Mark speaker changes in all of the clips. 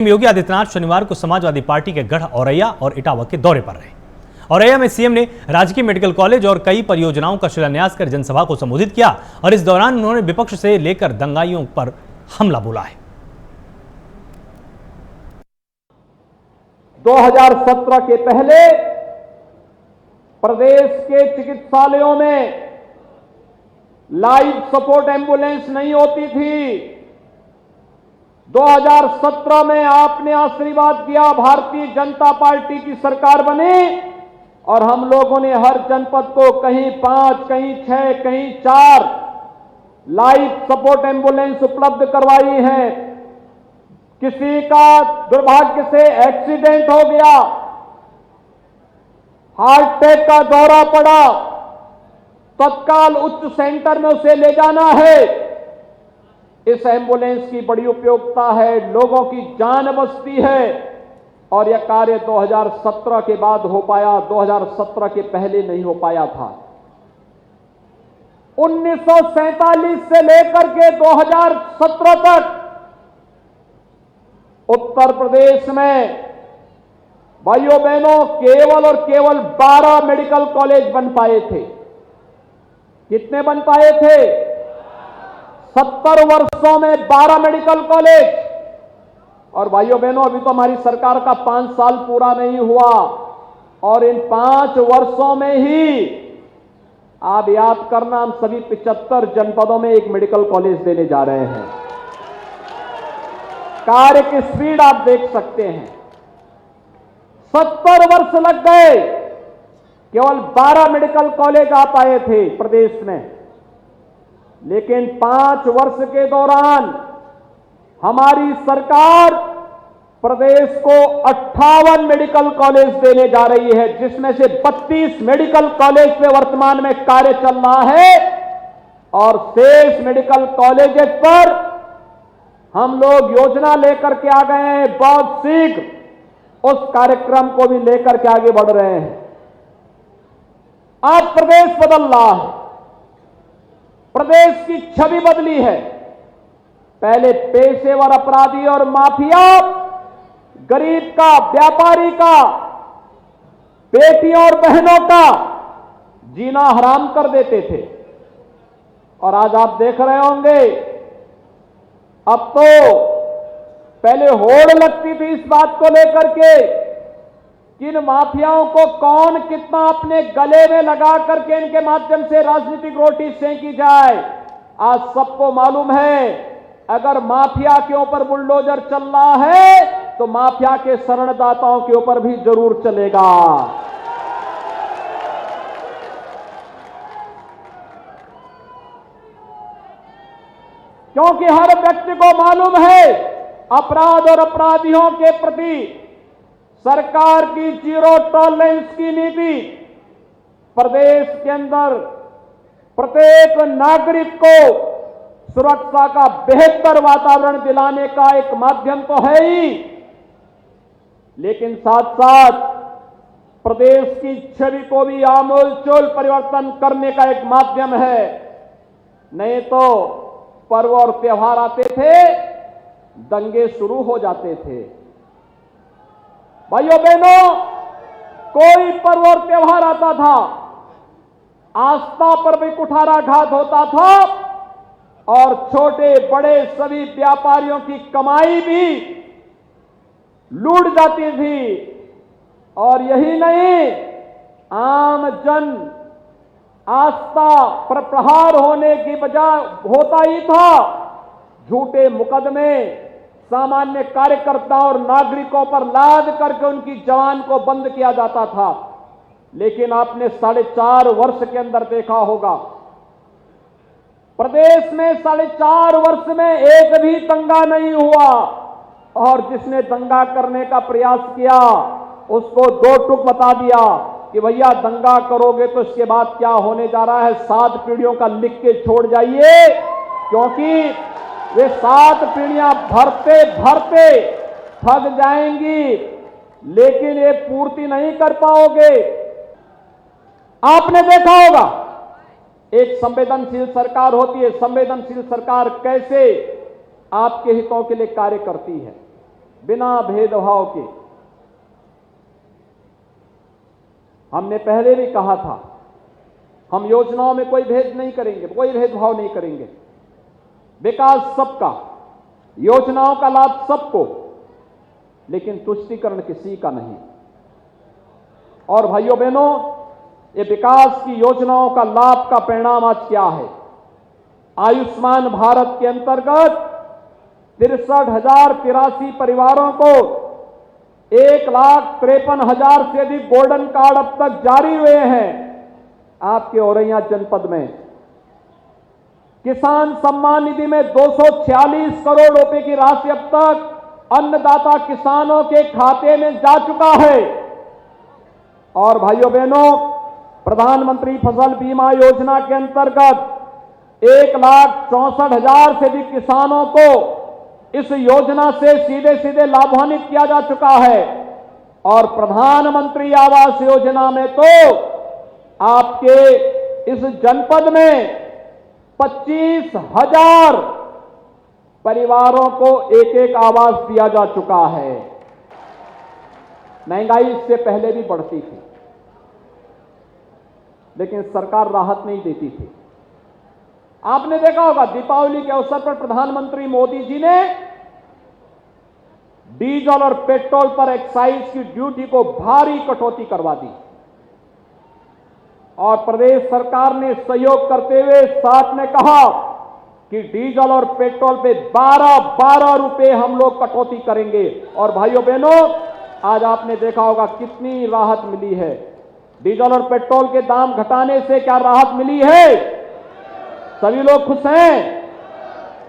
Speaker 1: योगी आदित्यनाथ शनिवार को समाजवादी पार्टी के गढ़ औरैया और इटावा के दौरे पर रहे। औरैया में सीएम ने राजकीय मेडिकल कॉलेज और कई परियोजनाओं का शिलान्यास कर जनसभा को संबोधित किया और इस दौरान उन्होंने विपक्ष से लेकर दंगाइयों पर हमला बोला है।
Speaker 2: 2017 के पहले प्रदेश के चिकित्सालयों में लाइफ सपोर्ट एम्बुलेंस नहीं होती थी। 2017 में आपने आशीर्वाद किया, भारतीय जनता पार्टी की सरकार बनी और हम लोगों ने हर जनपद को कहीं 5, कहीं 6, कहीं 4 लाइफ सपोर्ट एम्बुलेंस उपलब्ध करवाई है। किसी का दुर्भाग्य से एक्सीडेंट हो गया, हार्ट अटैक का दौरा पड़ा, तत्काल उच्च सेंटर में उसे ले जाना है। इस एम्बुलेंस की बड़ी उपयोगिता है, लोगों की जान बचती है और यह कार्य 2017 के बाद हो पाया, 2017 के पहले नहीं हो पाया था। 1947 से लेकर के 2017 तक उत्तर प्रदेश में भाइयों बहनों केवल और केवल 12 मेडिकल कॉलेज बन पाए थे। कितने बन पाए थे? 70 वर्षों में 12 मेडिकल कॉलेज। और भाइयों बहनों अभी तो हमारी सरकार का 5 साल पूरा नहीं हुआ और इन 5 वर्षों में ही आप याद करना, हम सभी 75 जनपदों में एक मेडिकल कॉलेज देने जा रहे हैं। कार्य की स्पीड आप देख सकते हैं। 70 वर्ष लग गए, केवल 12 मेडिकल कॉलेज आ पाए थे प्रदेश में, लेकिन 5 वर्ष के दौरान हमारी सरकार प्रदेश को 58 मेडिकल कॉलेज देने जा रही है, जिसमें से 32 मेडिकल कॉलेज पे वर्तमान में कार्य चल रहा है और शेष मेडिकल कॉलेज पर हम लोग योजना लेकर के आ गए हैं। बहुत शीघ्र उस कार्यक्रम को भी लेकर के आगे बढ़ रहे हैं। आज प्रदेश बदल रहा है, प्रदेश की छवि बदली है। पहले पेशेवर अपराधी और माफिया गरीब का, व्यापारी का, बेटियों और बहनों का जीना हराम कर देते थे और आज आप देख रहे होंगे अब तो पहले होड़ लगती थी इस बात को लेकर के कि इन माफियाओं को कौन कितना अपने गले में लगा करके इनके माध्यम से राजनीतिक रोटी सेंकी जाए। आज सबको मालूम है अगर माफिया के ऊपर बुलडोजर चल रहा है तो माफिया के शरणदाताओं के ऊपर भी जरूर चलेगा। क्योंकि हर व्यक्ति को मालूम है अपराध और अपराधियों के प्रति सरकार की जीरो टॉलरेंस की नीति प्रदेश के अंदर प्रत्येक नागरिक को सुरक्षा का बेहतर वातावरण दिलाने का एक माध्यम तो है ही, लेकिन साथ साथ प्रदेश की छवि को भी आमूलचूल परिवर्तन करने का एक माध्यम है। नहीं तो पर्व और त्योहार आते थे, दंगे शुरू हो जाते थे। भाइयों बहनों, कोई पर्व और त्योहार आता था, आस्था पर भी कुठाराघात होता था और छोटे बड़े सभी व्यापारियों की कमाई भी लूट जाती थी। और यही नहीं, आम जन आस्था पर प्रहार होने की बजाय होता ही था। झूठे मुकदमे सामान्य कार्यकर्ताओं और नागरिकों पर लाद करके उनकी जवान को बंद किया जाता था। लेकिन आपने 4.5 वर्ष के अंदर देखा होगा प्रदेश में 4.5 वर्ष में एक भी दंगा नहीं हुआ और जिसने दंगा करने का प्रयास किया उसको 2 टूक बता दिया कि भैया दंगा करोगे तो इसके बाद क्या होने जा रहा है 7 पीढ़ियों का लिख के छोड़ जाइए, क्योंकि वे 7 पीढ़ियां भरते भरते थक जाएंगी लेकिन ये पूर्ति नहीं कर पाओगे। आपने देखा होगा एक संवेदनशील सरकार होती है, संवेदनशील सरकार कैसे आपके हितों के लिए कार्य करती है। बिना भेदभाव के। हमने पहले भी कहा था, हम योजनाओं में कोई भेद नहीं करेंगे, कोई भेदभाव नहीं करेंगे। विकास सबका, योजनाओं का लाभ सबको, लेकिन तुष्टीकरण किसी का नहीं। और भाइयों बहनों, ये विकास की योजनाओं का लाभ का परिणाम आज क्या है? आयुष्मान भारत के अंतर्गत 63,083 परिवारों को 1,53,000 से अधिक गोल्डन कार्ड अब तक जारी हुए हैं आपके औरैया जनपद में। किसान सम्मान निधि में 246 करोड़ रुपए की राशि अब तक अन्नदाता किसानों के खाते में जा चुका है। और भाइयों बहनों, प्रधानमंत्री फसल बीमा योजना के अंतर्गत 1,64,000 से अधिक किसानों को इस योजना से सीधे सीधे लाभान्वित किया जा चुका है। और प्रधानमंत्री आवास योजना में तो आपके इस जनपद में 25,000 परिवारों को एक एक आवास दिया जा चुका है। महंगाई इससे पहले भी बढ़ती थी, लेकिन सरकार राहत नहीं देती थी। आपने देखा होगा, दीपावली के अवसर पर प्रधानमंत्री मोदी जी ने डीजल और पेट्रोल पर एक्साइज की ड्यूटी को भारी कटौती करवा दी। और प्रदेश सरकार ने सहयोग करते हुए साथ में कहा कि डीजल और पेट्रोल पे 12 रुपए हम लोग कटौती करेंगे। और भाइयों बहनों, आज आपने देखा होगा कितनी राहत मिली है। डीजल और पेट्रोल के दाम घटाने से क्या राहत मिली है? सभी लोग खुश हैं।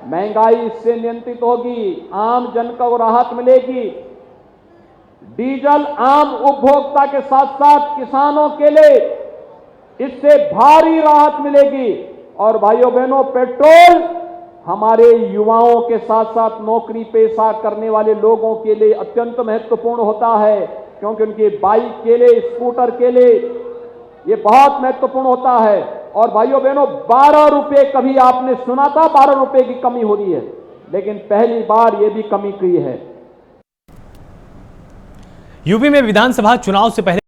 Speaker 2: महंगाई इससे नियंत्रित होगी, आम जन को राहत मिलेगी। डीजल आम उपभोक्ता के साथ साथ किसानों के लिए इससे भारी राहत मिलेगी। और भाइयों बहनों, पेट्रोल हमारे युवाओं के साथ साथ नौकरी पेशा करने वाले लोगों के लिए अत्यंत महत्वपूर्ण होता है, क्योंकि उनकी बाइक के लिए, स्कूटर के लिए ये बहुत महत्वपूर्ण होता है। और भाइयों बहनों, 12 रुपए कभी आपने सुना था 12 रुपए की कमी हो रही है, लेकिन पहली बार ये भी कमी की है।
Speaker 1: यूपी में विधानसभा चुनाव से पहले